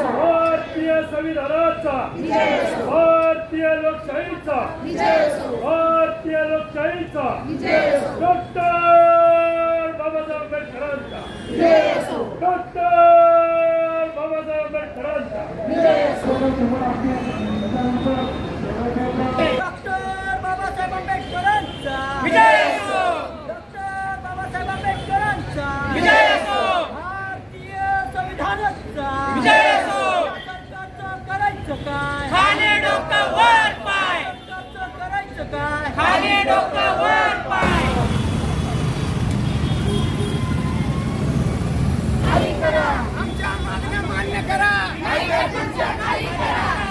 भारतीय संविधानाचा भारतीय लोकशाहीचा भारतीय लोकशाहीचा डॉक्टर बाबासाहेब आंबेडकरांचा डॉक्टर बाबासाहेब आंबेडकरांचा आमच्या मागण्या मान्य करा.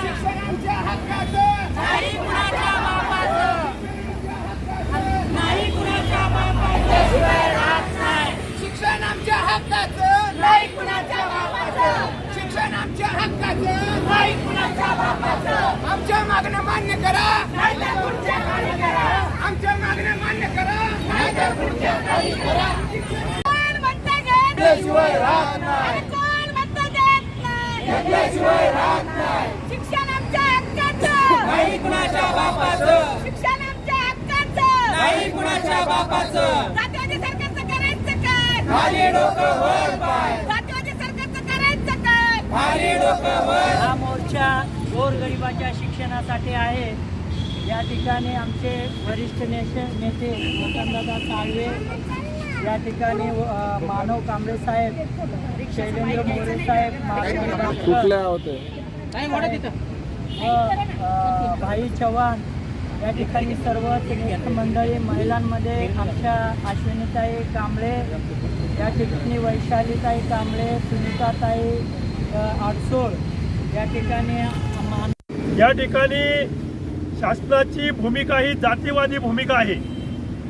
शिक्षणाच्या हक्काचं नाही कुणाच्या बापाचं नाही कुणाच्या बापाचं शिवाय राहत नाही. शिक्षण आमच्या हक्काचं नाही कुणाच्या बापाचं शिक्षण आमच्या हक्काचं नाही कुणाच्या बापाचं. आमच्या मागण्या मान्य करा नाही तर पुढच्या काही करा. आमच्या मागण्या मान्य करा नाही तर पुढच्या काही करा. शिवाय राहत नाही. कोण मत देत नाही शिवाय राहत नाही. शिक्षण आमच्या हक्काचं नाही कुणाच्या बापाचं शिक्षण आमच्या हक्काचं नाही कुणाच्या बापाचं. जातीवादी सरकारचं करायचं काय खाली डोकं वर पाय. जातीवादी सरकारचं करायचं काय खाली डोकं वर. हा मोर्चा गोरगरिबाच्या शिक्षणासाठी आहे. या ठिकाणी आमचे वरिष्ठ नेते वसंतदादा साळवे, या ठिकाणी मानव कांबळे साहेब, शैलेंद्र मोरे साहेब, भाई चव्हाण, या ठिकाणी सर्वच नेते मंडळी, महिलांमध्ये आमच्या अश्विनीताई कांबळे, या ठिकाणी वैशालीताई कांबळे, सुनीताताई आडसोळ, या ठिकाणी या ठिकाणी शासनाची भूमिका ही जातीवादी भूमिका आहे.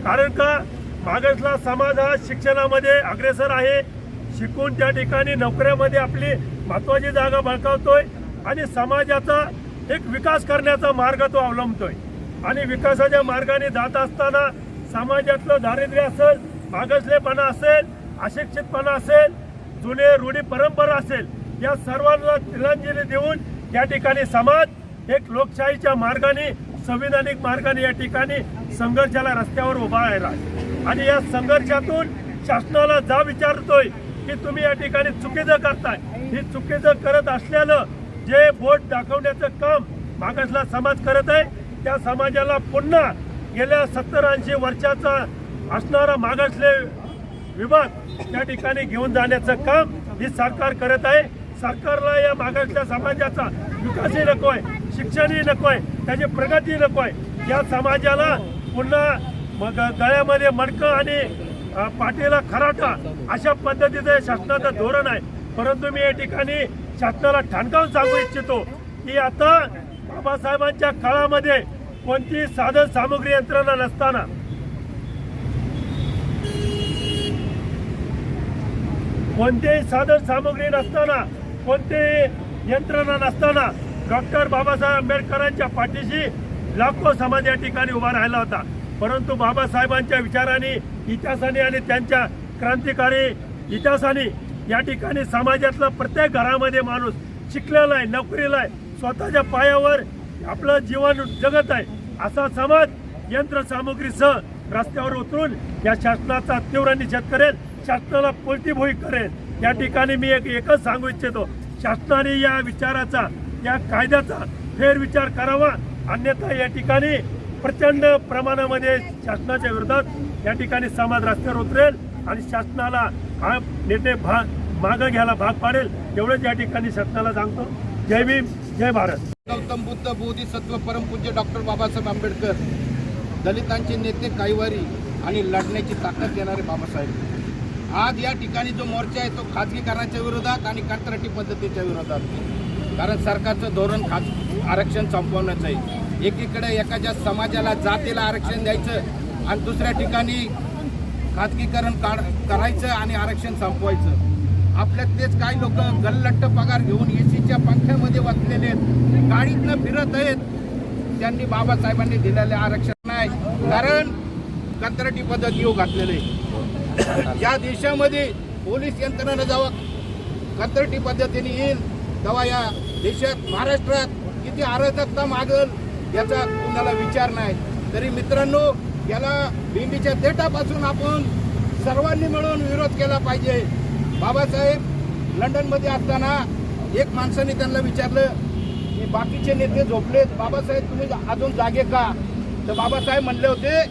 कारण का मागासला समाज हा शिक्षणामध्ये अग्रेसर आहे. शिकून त्या ठिकाणी नोकऱ्यामध्ये आपली महत्त्वाची जागा बळकावतोय आणि समाजाचा एक विकास करण्याचा मार्ग तो अवलंबतोय. आणि विकासाच्या मार्गाने जात असताना समाजातलं दारिद्र्य असेल, मागासलेपणा असेल, अशिक्षितपणा असेल, जुने रूढी परंपरा असेल, या सर्वांना तिलांजली देऊन या ठिकाणी समाज एक लोकशाहीच्या मार्गाने, संविधानिक मार्गाने या ठिकाणी संघर्षाला रस्त्यावर उभा राहिला. आणि या संघर्षातून शासनाला जा विचारतोय की तुम्ही या ठिकाणी चुकीचं करताय. हे चुकीचं करत असल्यानं जे बोट दाखवण्याचं काम मागासला समाज करत आहे, त्या समाजाला पुन्हा गेल्या 70-80 वर्षाचा असणारा मागासले विभाग त्या ठिकाणी घेऊन जाण्याचं काम ही सरकार करत आहे. सरकारला या मागासल्या समाजाचा विकासही नकोय, शिक्षणही नकोय, त्याची प्रगती नकोय. या समाजाला पुन्हा मग गळ्यामध्ये मडकं आणि पाठीला खराटा अशा पद्धतीचं शासनाचं धोरण आहे. परंतु मी या ठिकाणी शासनाला ठणकावून सांगू इच्छितो की आता बाबासाहेबांच्या काळामध्ये कोणती साधन सामुग्री यंत्रणा नसताना, कोणतेही साधन सामुग्री नसताना, कोणतेही यंत्रणा नसताना डॉक्टर बाबासाहेब आंबेडकरांच्या पाठीशी लाखो समाज या ठिकाणी उभा राहिला होता. परंतु बाबासाहेबांच्या विचाराने, इतिहासाने आणि त्यांच्या क्रांतिकारी इतिहासाने या ठिकाणी समाजातला प्रत्येक घरामध्ये माणूस शिकलेला आहे, नोकरीला आहे, स्वतःच्या पायावर आपलं जीवन जगत आहे. असा समाज यंत्रसामुग्रीसह रस्त्यावर उतरून या शासनाचा तीव्र निषेध करेल, शासनाला पोलतीभोई करेल. या ठिकाणी मी एकच सांगू इच्छितो, शासनाने या विचाराचा, या कायद्याचा फेरविचार करावा. अन्यथा या ठिकाणी प्रचंड प्रमाणामध्ये शासनाच्या विरोधात या ठिकाणी समाज रस्त्यावर उतरेल आणि शासनाला हा निर्णय मागे घ्यायला भाग पाडेल. एवढंच या ठिकाणी शासनाला सांगतो. जय भीम, जय भारत. गौतम बुद्ध बोधिसत्व परमपूज्य डॉक्टर बाबासाहेब आंबेडकर, दलितांचे नेते, काईवारी आणि लढण्याची ताकद देणारे बाबासाहेब. आज या ठिकाणी जो मोर्चा आहे तो खाजगीकरणाच्या विरोधात आणि कंत्राटी पद्धतीच्या विरोधात. कारण सरकारचं धोरण आरक्षण संपवण्याचं आहे. एकीकडे एखाद्या समाजाला, जातीला आरक्षण द्यायचं आणि दुसऱ्या ठिकाणी खाजगीकरण करायचं आणि आरक्षण संपवायचं. आपल्यातलेच काही लोक गल्लट्ट पगार घेऊन एसीच्या पंख्यामध्ये बसलेले आहेत, गाडीतनं फिरत आहेत. त्यांनी बाबासाहेबांनी दिलेले आरक्षण नाही, कारण कंत्राटी पद्धत येऊ घातलेले. या देशामध्ये पोलीस यंत्रणा जेव्हा कंत्राटी पद्धतीने येईल तेव्हा या देशात महाराष्ट्रात किती अराजकता मागल याचा कुणाला विचार नाही. तरी मित्रांनो, याला भेंडीच्या देठापासून आपण सर्वांनी मिळून विरोध केला पाहिजे. बाबासाहेब लंडनमध्ये असताना एक माणसाने त्यांना विचारलं की बाकीचे नेते झोपलेत, बाबासाहेब तुम्ही अजून जागे का? तर बाबासाहेब म्हणले होते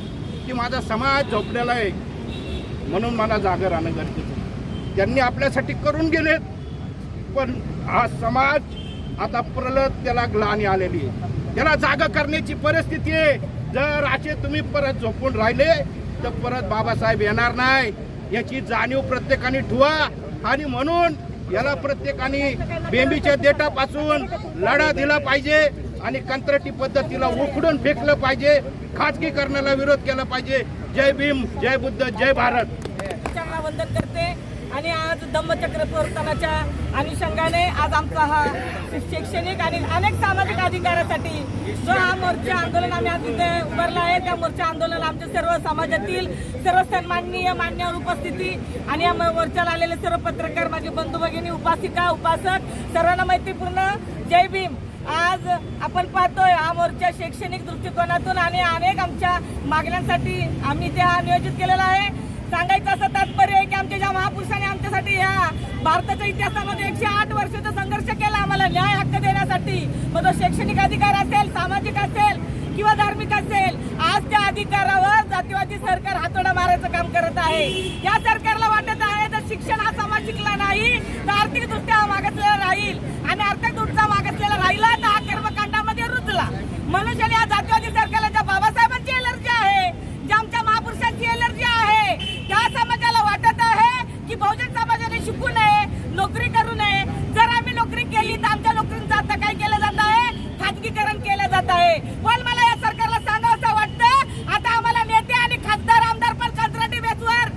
की माझा समाज झोपलेला आहे म्हणून मला जागा राहणं गरजेचं. त्यांनी आपल्यासाठी करून गेलेत, पण हा समाज आता प्रलत त्याला ग्लानी आलेली आहे. त्याला जागा करण्याची परिस्थिती आहे. जर असे तुम्ही परत झोपून राहिले तर परत बाबासाहेब येणार नाही याची जाणीव प्रत्येकाने ठेवा. आणि म्हणून याला प्रत्येकाने बेंबीच्या देठापासून लढा दिला पाहिजे आणि कंत्राटी पद्धतीला उखडून फेकलं पाहिजे. खाजगीकरणाला विरोध केला पाहिजे. जय भीम, जय बुद्ध, जय भारत. वंदन करते आणि आज धम्मचक्र प्रवर्तनाच्या अनुषंगाने आज आमचा हा शैक्षणिक आणि अनेक सामाजिक अधिकारासाठी जो हा मोर्चा आंदोलन आम्ही आज इथे उभारला आहे, त्या मोर्चा आंदोलन आमच्या सर्व समाजातील सर्व सन्माननीय मान्यवर उपस्थिती आणि या मोर्चाला आलेले सर्व पत्रकार, माझे बंधू भगिनी, उपासिका उपासक सर्वांना मैत्रीपूर्ण जय भीम. आज आपण पाहतोय हा मोर्चा शैक्षणिक दृष्टिकोनातून आणि अनेक आमच्या मागण्यांसाठी आम्ही त्या नियोजित केलेला आहे. सांगायचं असं तात्पर्य आहे की आमच्या ज्या महापुरुषांनी आमच्यासाठी या भारताच्या इतिहासामध्ये 108 वर्षाचा संघर्ष केला आम्हाला न्याय हक्क देण्यासाठी, मग तो शैक्षणिक अधिकार असेल, सामाजिक असेल किंवा धार्मिक असेल, आज त्या अधिकारावर जातीवादी सरकार हातोडा मारायचं काम करत आहे. या सरकारला वाटत आहे जर शिक्षण हा समाज शिकला नाही तर आर्थिकदृष्ट्या मागासलेला राहील आणि आर्थिकदृष्ट्या मागासलेला राहिला तर हा कर्मकांडामध्ये रुजला. मनुष्याने या जातीवादी सरकारला ज्या बाबासाहेबांची एलर्जी आहे, ज्या आमच्या महापुरुषांची एलर्जी आहे, त्या समाजाला वाटत आहे की बहुजन समाजाने शिकू नये, नोकरी करू नये. जर आम्ही नोकरी केली तर आमच्या नोकरींचं आता काय केलं जात आहे? खाजगीकरण केलं जात आहे. पण मला या सरकारला सांगावं वाटतं, आता आम्हाला नेते आणि खासदार आमदार पण कंत्राटी बेसवर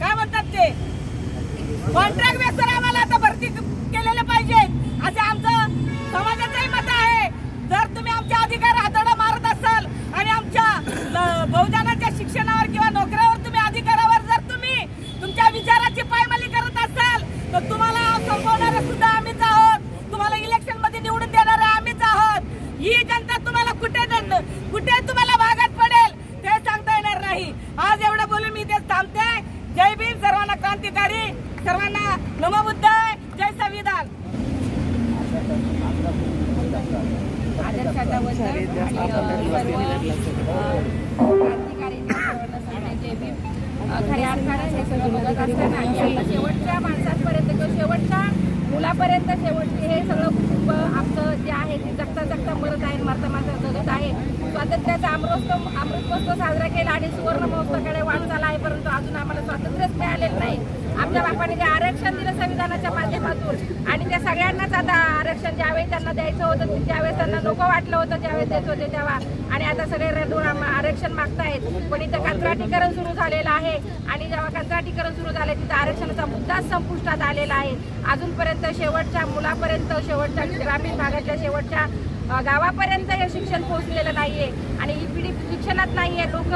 काय म्हणतात ते कॉन्ट्रॅक्ट बेसवर आम्हाला आता भरती केलेले पाहिजेत असे आमचं समाजाचंही मत आहे. जर तुम्ही आमच्या अधिकार हातोडा मारत असाल आणि आमच्या बहुजनांच्या शिक्षणावर किंवा नोकऱ्यावर तुम्ही अधिकारावर जर तुम्ही तुमच्या विचाराची पायमल्ली करत असाल तर तुम्हाला संपवणारे सुद्धा आम्हीच आहोत. तुम्हाला इलेक्शन मध्ये निवडून देणारे आम्हीच आहोत. ही जनता तुम्हाला कुठे तुम्हाला भागात पडेल ते सांगता येणार नाही. आज एवढं बोलून मी इथेच थांबते. जय भीम. सर्वांना क्रांतिकारी, सर्वांना नमो बुद्धाय, जय संविधान. आदर्शाबद्दल आणि जय भीम. खऱ्या अर्थाने हे सगळं बघत असताना शेवटच्या माणसांपर्यंत किंवा शेवटच्या मुलापर्यंत शेवटचे हे सगळं कुटुंब आमचं जे आहे ते जगता जगता मरत आहे, मरता माता जगत आहे. स्वातंत्र्याचा अमृतमहोत्सव साजरा केला आणि सुवर्ण महोत्सवाकडे वाटचाल आहे, परंतु अजून आम्हाला स्वातंत्र्यच मिळालेलं नाही. आमच्या बापाने जे आरक्षण दिलं संविधानाच्या माध्यमातून आणि त्या सगळ्यांनाच आता आरक्षण ज्यावेळी त्यांना द्यायचं होतं त्यावेळेस त्यांना नको वाटलं होतं, ज्यावेळेस देत होते तेव्हा, आणि आता सगळे रडून आरक्षण मागतायत. पण इथं कंत्राटीकरण सुरू झालेलं आहे आणि जेव्हा कंत्राटीकरण सुरू झाले तिथं आरक्षणाचा मुद्दाच संपुष्टात आलेला आहे. अजूनपर्यंत शेवटच्या मुलापर्यंत, शेवटच्या ग्रामीण भागातल्या शेवटच्या गावापर्यंत हे शिक्षण पोहोचलेलं नाहीये आणि ही पिढी शिक्षणात नाहीये. लोक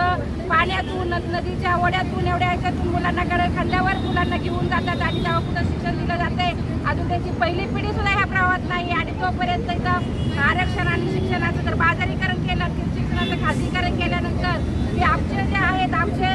पाण्यातून, नदीच्या ओढ्यातून, एवढ्या ह्याच्यातून मुलांना खाल्ल्यावर मुलांना घेऊन जातात आणि तेव्हा कुठं शिक्षण दिलं जाते. अजून त्यांची पहिली पिढी सुद्धा ह्या प्रवाहात नाही आणि तोपर्यंत इथं आरक्षण आणि शिक्षणाचं जर बाजारीकरण केलं, शिक्षणाचं खाजगीकरण केल्यानंतर ते आमचे जे आहेत आमचे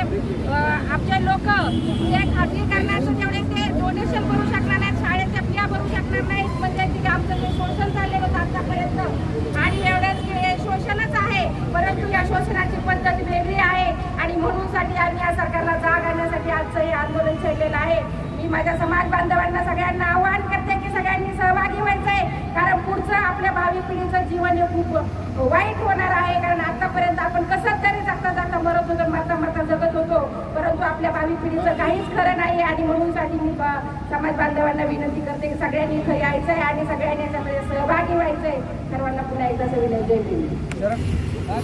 लोक ते खाजगीकरणाचं जेवढे ते डोनेशन भरू शकणार नाहीत, शाळेच्या फिया भरू शकणार नाहीत. म्हणजे तिथे आमचं जे शोषण चाललेलं होतं आतापर्यंत आणि एवढंच हे शोषणच आहे, परंतु या शोषणाची पद्धत वेगळी आहे आणि म्हणूनसाठी आम्ही या सरकारला जाग आणण्यासाठी आजचं हे आंदोलन छेडलेलं आहे. मी माझ्या समाज बांधवांना सगळ्यांना आवाहन करते की सगळ्यांनी सहभागी व्हायचंय, कारण पुढचं आपल्या भावी पिढीचं जीवन हे खूप वाईट होणार आहे. कारण आतापर्यंत आपण कसं तरी जगता जगता मरत होतो, मरता मरता जगत होतो, परंतु आपल्या भावी पिढीचं काहीच खरं नाही. आणि म्हणूनसाठी मी समाज बांधवांना विनंती करते की सगळ्यांनी इथं यायचंय आणि सगळ्यांनी याच्यामध्ये सहभागी व्हायचंय. सर्वांना पुन्हा एकदा सविनय जय भीम.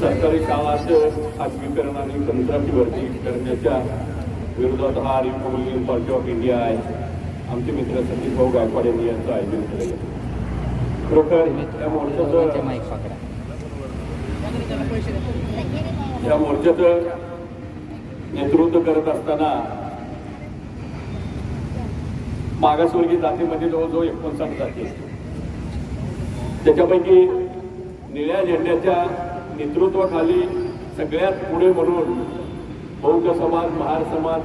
सरकारी शाळांचं खाजगीकरण आणि कंत्राटी भरती करण्याच्या विरोधात हा रिपब्लिकन पार्टी ऑफ इंडिया आहे. आमचे मित्र सतीश भाऊ गायकवाड यांनी यांचं आयोजन केलं. खरोखर या मोर्चाचं नेतृत्व करत असताना मागासवर्गीय जातीमध्ये जवळजवळ 59 जाती आहेत. त्याच्यापैकी निळ्या झेंड्याच्या नेतृत्वाखाली सगळ्यात पुढे म्हणून बौद्ध समाज, महार समाज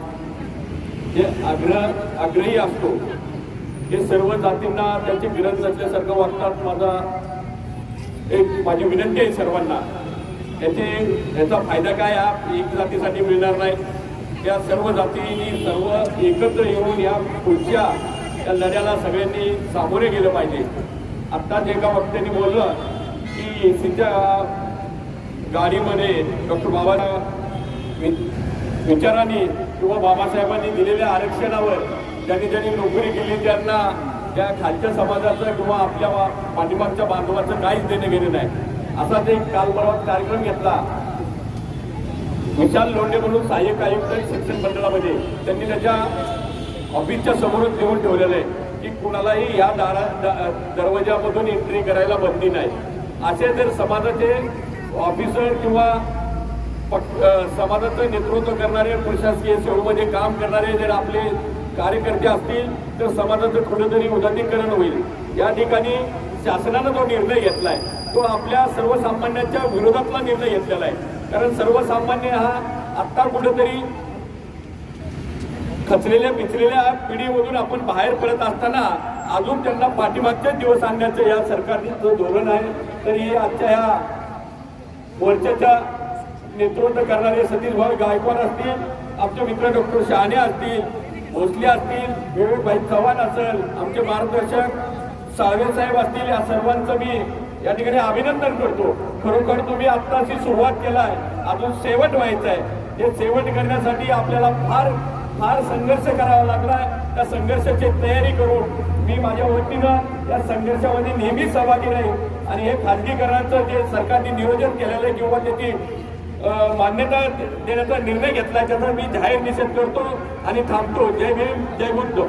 जे आग्रही असतो, हे सर्व जातींना त्याची गरज नसल्यासारखं वागतात. माझी विनंती आहे सर्वांना, याचा फायदा काय हा एक जातीसाठी मिळणार नाही. या सर्व जातींनी सर्व एकत्र येऊन या पुढच्या या लढ्याला सगळ्यांनी सामोरे गेलं पाहिजे. आत्ताच एका वक्त्यांनी बोललं की एसीच्या गाडीमध्ये डॉक्टर बाबांना विचारांनी किंवा बाबासाहेबांनी दिलेल्या आरक्षणावर ज्यांनी नोकरी केली त्यांना त्या खालच्या समाजाचं किंवा आपल्या पाठीमागच्या बांधवाचं काहीच देणं घेणं नाही. असाच एक काल परवा कार्यक्रम घेतला. विशाल लोंढे म्हणून सहाय्यक आयुक्त शिक्षण मंडळामध्ये त्यांनी त्याच्या ऑफिसच्या समोरच लिहून ठेवलेलं आहे की कुणालाही या दरवाजामधून एंट्री करायला बंदी नाही. असे जर समाजाचे ऑफिसर किंवा समाजाचं नेतृत्व करणारे, प्रशासकीय सेवेमध्ये काम करणारे जर आपले कार्यकर्ते असतील तर समाजाचं कुठेतरी उदातीकरण होईल. या ठिकाणी शासनानं जो निर्णय घेतलाय तो आपल्या सर्वसामान्यांच्या विरोधातला निर्णय घेतलेला आहे. कारण सर्वसामान्य हा आत्ता कुठेतरी खचलेल्या पिचलेल्या पिढीमधून आपण बाहेर पडत असताना अजून त्यांना पाठीमागचे दिवस आणण्याचं या सरकारचं जो धोरण आहे. तरी आजच्या ह्या मोर्चाच्या नेतृत्व करणारे सतीश भाऊ गायकवाड असतील, आमचे मित्र डॉक्टर शहाणे असतील, भोसले असतील, विवेकभाई चव्हाण असेल, आमचे मार्गदर्शक साळवे साहेब असतील, या सर्वांचं मी या ठिकाणी अभिनंदन करतो. खरोखर तुम्ही आत्ताची सुरुवात केलाय, अजून शेवट व्हायचं आहे. हे शेवट करण्यासाठी आपल्याला फार फार संघर्ष करावा लागलाय. त्या संघर्षाची तयारी करून मी माझ्या वतीनं या संघर्षामध्ये नेहमी सहभागी राहील. आणि हे खाजगीकरणाचं जे सरकारने नियोजन केलेलं आहे किंवा त्याची मान्यता देण्याचा निर्णय घेतलाय त्याचा मी जाहीर निषेध करतो आणि थांबतो. जय भीम, जय बुद्ध.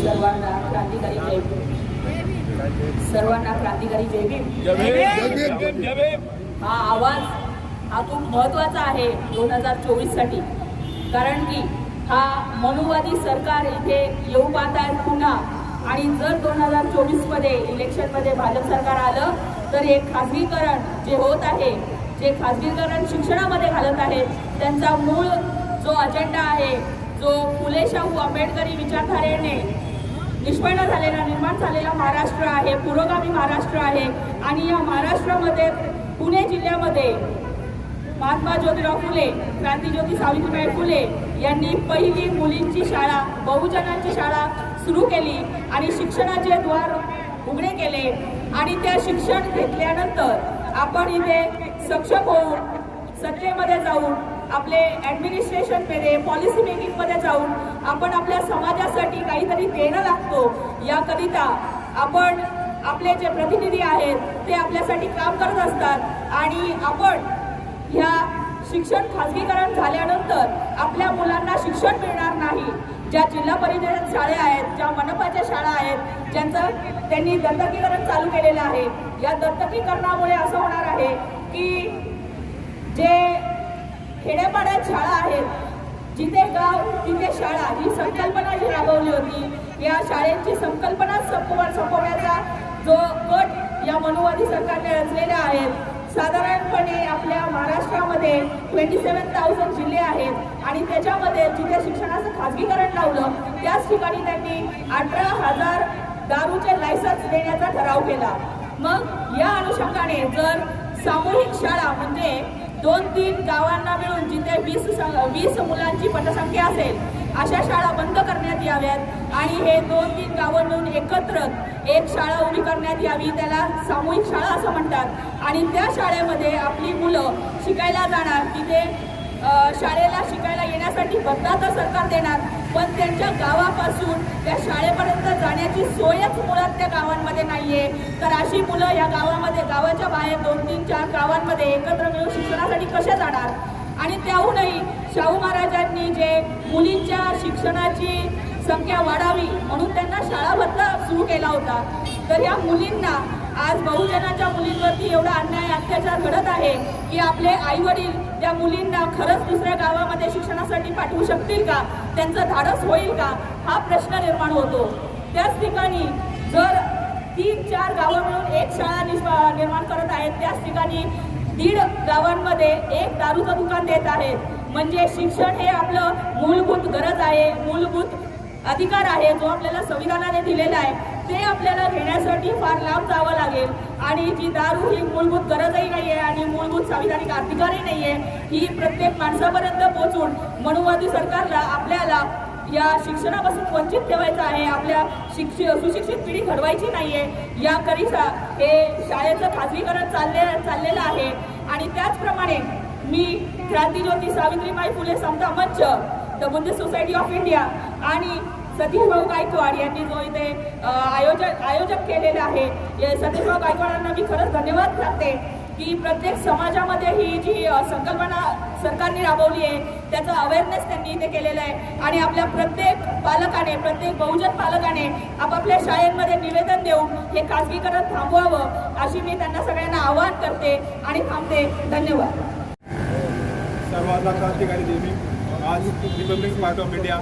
सर्वांना क्रांतिकारी जय भीम. सर्वांना क्रांतिकारी जय भीम. हा आवाज हा खूप महत्त्वाचा आहे 2024 साठी. कारण की हा मनुवादी सरकार इथे येऊ पाहत आहे पुन्हा. आणि जर 2024 मध्ये इलेक्शनमध्ये भाजप सरकार आलं तर हे खाजगीकरण जे होत आहे, जे खाजगीकरण शिक्षणामध्ये घालत आहेत, त्यांचा मूळ जो अजेंडा आहे, जो फुले शाहू आंबेडकरी विचारधारेने निष्पन्न झालेला, निर्माण झालेला महाराष्ट्र आहे, पुरोगामी महाराष्ट्र आहे. आणि या महाराष्ट्रामध्ये पुणे जिल्ह्यामध्ये महात्मा ज्योतिराव फुले, क्रांतिज्योती सावित्रीबाई फुले यांनी पहिली मुलींची शाळा, बहुजनांची शाळा सुरू केली आणि शिक्षणाचे द्वार उघडे केले. आणि त्या शिक्षण घेतल्यानंतर आपण इथे सक्षम होऊन सत्तेमध्ये जाऊन, आपले ॲडमिनिस्ट्रेशनमध्ये, पॉलिसी मेकिंगमध्ये जाऊन आपण आपल्या समाजासाठी काहीतरी देणं लागतो. याकरिता आपण आपले जे प्रतिनिधी आहेत ते आपल्यासाठी काम करत असतात. आणि आपण ह्या शिक्षण खाजगीकरण झाल्यानंतर आपल्या मुलांना शिक्षण मिळणार नाही. ज्या जिल्हा परिषद शाळा आहेत, ज्या मनपाच्या शाळा आहेत, ज्यांचं त्यांनी दत्तकीकरण चालू केलेलं आहे, या दत्तकीकरणामुळे असं होणार आहे की जे खेड्यापाड्यात शाळा आहेत, जिथे गाव तिथे शाळा, ही संकल्पना जी राबवली होती, या शाळेची संकल्पना संपवण्याचा जो गट या मनुवादी सरकारने रचलेला आहे. साधारणपणे आपल्या महाराष्ट्रामध्ये 27,000 जिल्हे आहेत आणि त्याच्यामध्ये जिथे शिक्षणाचं खाजगीकरण लावलं त्याच ठिकाणी त्यांनी 18,000 दारूचे लायसन्स देण्याचा ठराव केला. मग या अनुषंगाने जर सामूहिक शाळा म्हणजे 2-3 गावांना मिळून जिथे 20 मुलांची पटसंख्या असेल अशा शाळा बंद करण्यात याव्यात आणि हे 2-3 गावं मिळून एकत्र एक शाळा उभी करण्यात यावी. त्याला सामूहिक शाळा असं म्हणतात. आणि त्या शाळेमध्ये आपली मुलं शिकायला जाणार. तिथे शाळेला शिकायला येण्यासाठी भत्ता तर सरकार देणार, पण त्यांच्या गावापासून त्या शाळेपर्यंत जाण्याची सोयच मुळात त्या गावांमध्ये नाहीये. तर अशी मुलं या गावामध्ये, गावाच्या बाहेर 2-3-4 गावांमध्ये एकत्र मिळून शिक्षणासाठी कशा जाणार. आणि त्याहूनही शाहू महाराजांनी जे मुलींच्या शिक्षणाची संख्या वाढावी म्हणून त्यांना शाळा भत्ता सुरू केला होता. तर या मुलींना आज बहुजनाच्या मुलींवरती एवढा अन्याय अत्याचार घडत आहे की आपले आईवडील त्या मुलींना खरंच दुसऱ्या गावामध्ये शिक्षणासाठी पाठवू शकतील का, त्यांचं धाडस होईल का, हा प्रश्न निर्माण होतो. त्याच ठिकाणी जर 3-4 गावं मिळून एक शाळा निर्माण करत आहेत, त्याच ठिकाणी 1.5 गावांमध्ये एक दारूचं दुकान देत आहेत. म्हणजे शिक्षण हे आपलं मूलभूत गरज आहे, मूलभूत अधिकार आहे, जो आपल्याला संविधानाने दिलेला आहे. ते आपल्याला घेण्यासाठी फार लांब जावं लागेल. आणि जी दारू ही मूलभूत गरजही नाही आहे आणि मूलभूत संविधानिक अधिकारही नाही आहे, ही प्रत्येक माणसापर्यंत पोहोचून मनुवादी सरकारला आपल्याला या शिक्षणापासून वंचित ठेवायचं आहे. आपल्या सुशिक्षित पिढी घडवायची नाही आहे. याकरिता हे शाळेचं खाजगीकरण चाललेलं आहे. आणि त्याचप्रमाणे मी क्रांतीज्योती सावित्रीबाई फुले समता मंच, the Buddhist society of India आणि सतीश भाऊ गायकवाड यांनी जो इथे आयोजक केलेला आहे, सतीश भाऊ गायकवाडांना मी खरंच धन्यवाद करते की प्रत्येक समाजामध्ये ही जी संकल्पना सरकारने राबवली आहे त्याचा अवेअरनेस त्यांनी इथे केलेला आहे. आणि आपल्या प्रत्येक पालकाने, प्रत्येक बहुजन पालकाने आपापल्या शाळेमध्ये निवेदन देऊन हे खाजगीकरण थांबवावं अशी मी त्यांना सगळ्यांना आवाहन करते आणि थांबते. धन्यवाद. सर्वांना क्रांतिकारी देवी. आज रिपब्लिक पार्टी ऑफ इंडिया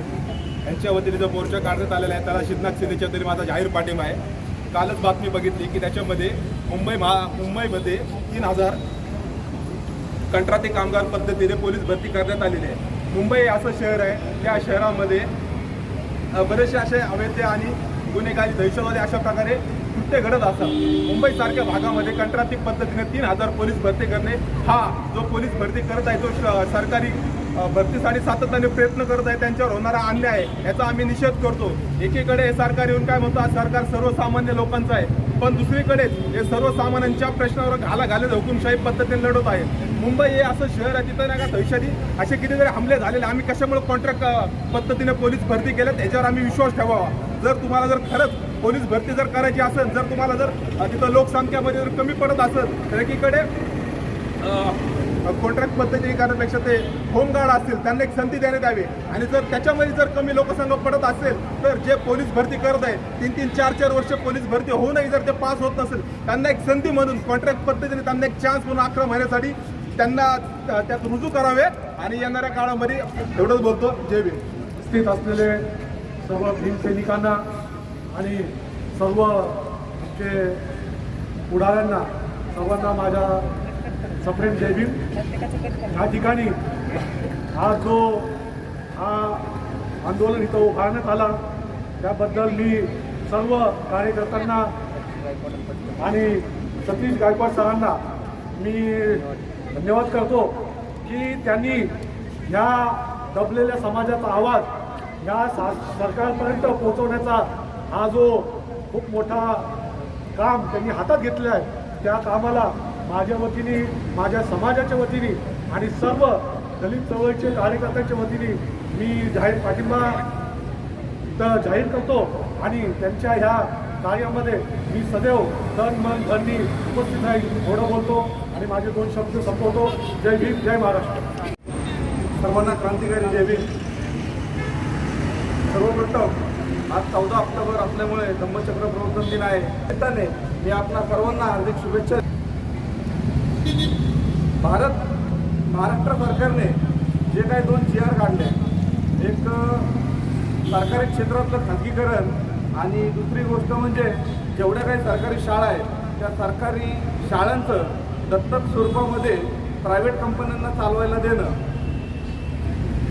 यांच्या वतीने जो मोर्चा काढण्यात आलेला आहे त्याला शिवनाथ शिंदेच्या वतीने माझा जाहीर पाठिंबा आहे. कालच बातमी बघितली की त्याच्यामध्ये मुंबईमध्ये 3,000 कंत्राटी कामगार पद्धतीने पोलीस भरती करण्यात आलेली आहे. मुंबई असं शहर आहे, त्या शहरामध्ये बरेचसे असे अवैध आणि गुन्हेगारी, दहशतवादी अशा प्रकारे कृत्य घडत असतात. मुंबईसारख्या भागामध्ये कंत्राटी पद्धतीने 3,000 पोलीस भरती करणे, हा जो पोलीस भरती करत आहे तो सरकारी भरतीसाठी सातत्याने प्रयत्न करत आहे, त्यांच्यावर होणारा अन्याय आहे याचा आम्ही निषेध करतो. एकीकडे हे सरकार येऊन काय म्हणतो, आज सरकार सर्वसामान्य लोकांचं आहे, पण दुसरीकडे हे सर्वसामान्यांच्या प्रश्नावर घालाघालीत हुकुमशाही पद्धतीने लढत आहे. मुंबई हे असं शहर आहे, तिथं नाही का दहशती असे कितीतरी हमले झालेले. आम्ही कशामुळे कॉन्ट्रॅक्ट पद्धतीने पोलीस भरती केल्यात याच्यावर आम्ही विश्वास ठेवावा. जर तुम्हाला जर खरंच पोलीस भरती जर करायची असेल, जर तुम्हाला जर तिथं लोकसंख्यामध्ये जर कमी पडत असेल तर एकीकडे कॉन्ट्रॅक्ट पद्धती करण्यापेक्षा ते होमगार्ड असतील त्यांना एक संधी देण्यात यावी. आणि जर त्याच्यामध्ये जर कमी लोकसंख्या पडत असेल तर जे पोलीस भरती करत आहे 3-3, 4-4 वर्ष पोलीस भरती होऊनही जर ते पास होत नसेल त्यांना एक संधी म्हणून कॉन्ट्रॅक्ट पद्धतीने त्यांना एक चान्स म्हणून 11 महिन्यासाठी त्यांना त्यात रुजू करावे. आणि येणाऱ्या काळामध्ये एवढंच बोलतो. जय भीम. उपस्थित असलेले सर्व भीमसैनिकांना आणि सर्व आमचे पुढाऱ्यांना सर्वांना माझ्या सप्रेम जय भीम. या ठिकाणी हा आंदोलन इथं उभारण्यात आला त्याबद्दल मी सर्व कार्यकर्त्यांना आणि सतीश गायकवाड सरांना मी धन्यवाद करतो की त्यांनी ह्या दबलेल्या समाजाचा आवाज या सरकारपर्यंत पोहोचवण्याचा हा जो खूप मोठा काम त्यांनी हातात घेतलेला आहे, त्या कामाला माझ्या वतीने, माझ्या समाजाच्या वतीने आणि सर्व दलित चळवळीचे कार्यकर्त्यांच्या वतीने मी जाहीर पाठिंबा जाहीर करतो. आणि त्यांच्या ह्या कार्यामध्ये मी सदैव तन मन धननी उपस्थित राहील एवढं बोलतो आणि माझे 2 शब्द संपवतो. जय भीम, जय महाराष्ट्र. सर्वांना क्रांतिकारी जय भीम. सर्वप्रथम आज 14 ऑक्टोबर असल्यामुळे धम्मचक्र प्रवर्तन दिन आहे. त्याने मी आपणा सर्वांना हार्दिक शुभेच्छा. महाराष्ट्र सरकारने जे काही 2 GR काढले, एक सरकारी क्षेत्रातलं खाजगीकरण आणि दुसरी गोष्ट म्हणजे जेवढ्या काही सरकारी शाळा आहेत त्या सरकारी शाळांचं दत्तक स्वरूपामध्ये प्रायव्हेट कंपन्यांना चालवायला देणं,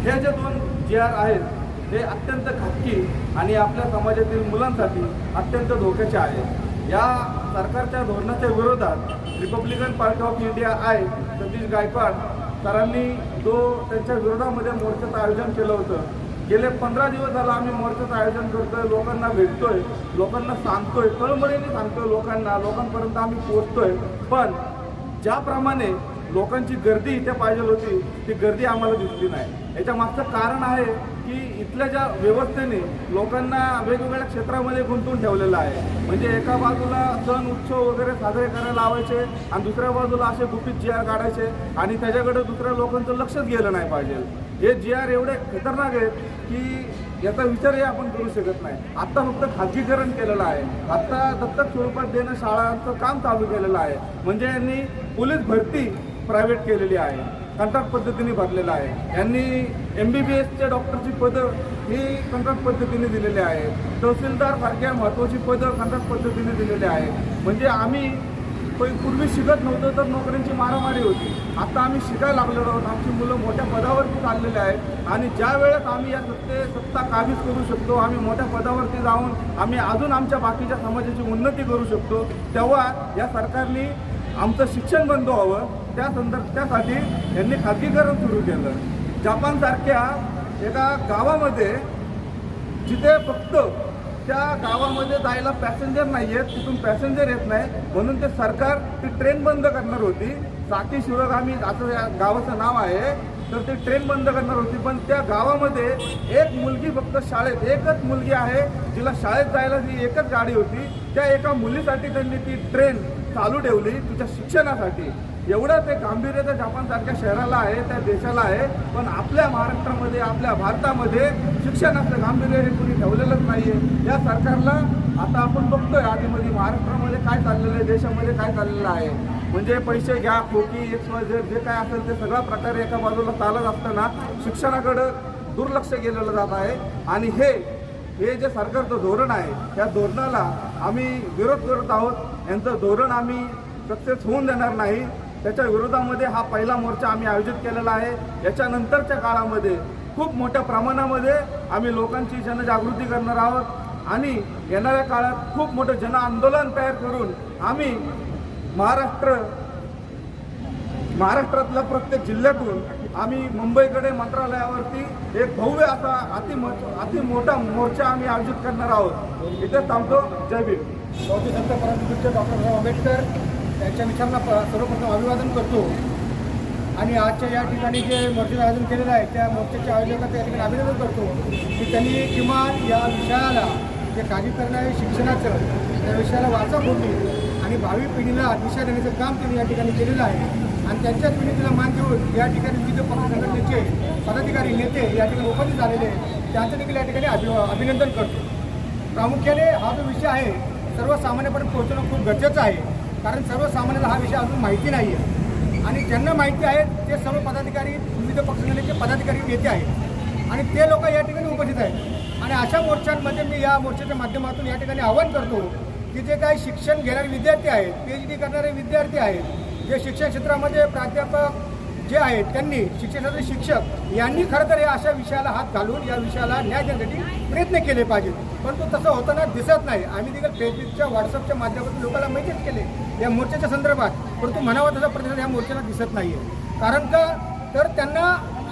हे जे 2 GR आहेत हे अत्यंत घातकी आणि आपल्या समाजातील मुलांसाठी अत्यंत धोक्याचे आहेत. या सरकारच्या धोरणाच्या विरोधात Republican party of India Satish Gaikwad सरांनी जो त्यांच्या विरोधामध्ये मोर्चाचं आयोजन केलं होतं. गेले 15 दिवस झाला आम्ही मोर्चाचं आयोजन करतोय, लोकांना भेटतोय, लोकांना सांगतोय, तळमळीने सांगतोय, लोकांपर्यंत आम्ही पोहोचतोय. पण ज्याप्रमाणे लोकांची गर्दी इथे पाहिजे होती ती गर्दी आम्हाला दिसली नाही. याच्या मागचं कारण आहे की इथल्या ज्या व्यवस्थेने लोकांना वेगवेगळ्या क्षेत्रामध्ये गुंतवून ठेवलेलं आहे. म्हणजे एका बाजूला सण उत्सव वगैरे साजरे करायला लावायचे आणि दुसऱ्या बाजूला असे गुपित GR काढायचे आणि त्याच्याकडे दुसऱ्या लोकांचं लक्षच गेलं नाही पाहिजे. हे GR एवढे खतरनाक आहेत की याचा विचारही आपण करू शकत नाही. आत्ता फक्त खाजगीकरण केलेलं आहे, आत्ता दत्तक स्वरूपात देणं शाळांचं काम चालू केलेलं आहे. म्हणजे यांनी पोलीस भरती प्रायव्हेट केलेली आहे, कॉन्ट्रॅक्ट पद्धतीने भरलेलं आहे. यांनी MBBSच्या डॉक्टरची पदं ही कंत्राट पद्धतीने दिलेली आहे. तहसीलदार सारख्या महत्त्वाची पदं कंत्राट पद्धतीने दिलेली आहे. म्हणजे आम्ही पूर्वी शिकत नव्हतो तर नोकऱ्यांची मारामारी होती. आता आम्ही शिकायला लागलेलो आहोत. आमची मुलं मोठ्या पदावरती चाललेले आहेत आणि ज्या वेळेस आम्ही या सत्ता काबीज करू शकतो, आम्ही मोठ्या पदावरती जाऊन आम्ही अजून आमच्या बाकीच्या समाजाची उन्नती करू शकतो, तेव्हा या सरकारने आमचं शिक्षण बंद व्हावं त्यासाठी यांनी खाजगीकरण सुरू केलं. जपानसारख्या एका गावामध्ये जिथे फक्त त्या गावामध्ये जायला पॅसेंजर नाही आहेत, तिथून पॅसेंजर येत नाही म्हणून ते सरकार ती ट्रेन बंद करणार होती. साकी शिवगामी असं या गावाचं नाव आहे. तर ती ट्रेन बंद करणार होती, पण त्या गावामध्ये एक मुलगी फक्त शाळेत, एकच मुलगी आहे जिला शाळेत जायला ती एकच गाडी होती. त्या एका मुलीसाठी त्यांनी ती ट्रेन चालू ठेवली तिच्या शिक्षणासाठी. एवढं ते गांभीर्य त्या जपानसारख्या शहराला आहे, त्या देशाला आहे. पण आपल्या महाराष्ट्रामध्ये, आपल्या भारतामध्ये शिक्षणाचं गांभीर्य हे कुणी ठेवलेलंच नाही आहे. या सरकारला आता आपण बघतोय आधीमध्ये महाराष्ट्रामध्ये काय चाललेलं आहे, देशामध्ये काय चाललेलं आहे. म्हणजे पैसे घ्या, खोकी, जे काय असेल ते सगळा प्रकारे एका बाजूला चालत असताना शिक्षणाकडं दुर्लक्ष केलेलं जात आहे. आणि हे जे सरकारचं धोरण आहे, या धोरणाला आम्ही विरोध करत आहोत. यांचं धोरण आम्ही सक्सेस होऊन देणार नाही. त्याच्या विरोधामध्ये हा पहिला मोर्चा आम्ही आयोजित केलेला आहे. याच्यानंतरच्या काळामध्ये खूप मोठ्या प्रमाणामध्ये आम्ही लोकांची जनजागृती करणार आहोत आणि येणाऱ्या काळात खूप मोठं जन आंदोलन तयार करून आम्ही महाराष्ट्रातल्या प्रत्येक जिल्ह्यातून आम्ही मुंबईकडे मंत्रालयावरती एक भव्य असा अति मोठा मोर्चा आम्ही आयोजित करणार आहोत. इथे थांबतो. जय भीम. बौद्ध संत परमपूज्य डॉक्टर बाबासाहेब आंबेडकर यांच्या विचारांना सर्वप्रथम अभिवादन करतो आणि आजच्या या ठिकाणी जे मोर्चाचं आयोजन केलेलं आहे त्या मोर्चाच्या आयोजकाचं या ठिकाणी अभिनंदन करतो की त्यांनी किमान या विषयाला जे खाजगीकरण आहे शिक्षणाचं, त्या विषयाला वाचा फोडली आणि भावी पिढीला दिशा देण्याचं काम त्यांनी या ठिकाणी केलेलं आहे. आणि त्यांच्याच विनंतीला मान देऊन या ठिकाणी विविध पक्ष संघटनेचे पदाधिकारी, नेते या ठिकाणी उपस्थित झालेले त्यांचं देखील या ठिकाणी अभिनंदन करतो. प्रामुख्याने हा जो विषय आहे सर्वसामान्यपर्यंत पोहोचणं खूप गरजेचं आहे. कारण सर्वसामान्यांना हा विषय अजून माहिती नाही आहे आणि ज्यांना माहिती आहे ते सर्व पदाधिकारी, विविध पक्षाचे पदाधिकारी, नेते आहेत आणि ते लोक या ठिकाणी उपस्थित आहेत. आणि अशा मोर्चांमध्ये मी या मोर्चाच्या माध्यमातून या ठिकाणी आवाहन करतो की जे काही शिक्षण घेणारे विद्यार्थी आहेत, PhD करणारे विद्यार्थी आहेत, जे शिक्षण क्षेत्रामध्ये प्राध्यापक जे आहेत, त्यांनी शिक्षणाचे शिक्षक यांनी खरं तर या अशा विषयाला हात घालून या विषयाला न्याय देण्यासाठी प्रयत्न केले पाहिजेत. परंतु तसं होताना दिसत नाही. आम्ही देखील फेसबुकच्या, व्हॉट्सअपच्या माध्यमातून लोकांना माहितीच केले या मोर्चाच्या संदर्भात, परंतु म्हणावा तसा प्रतिसाद या मोर्चाला दिसत नाही आहे. कारण का तर त्यांना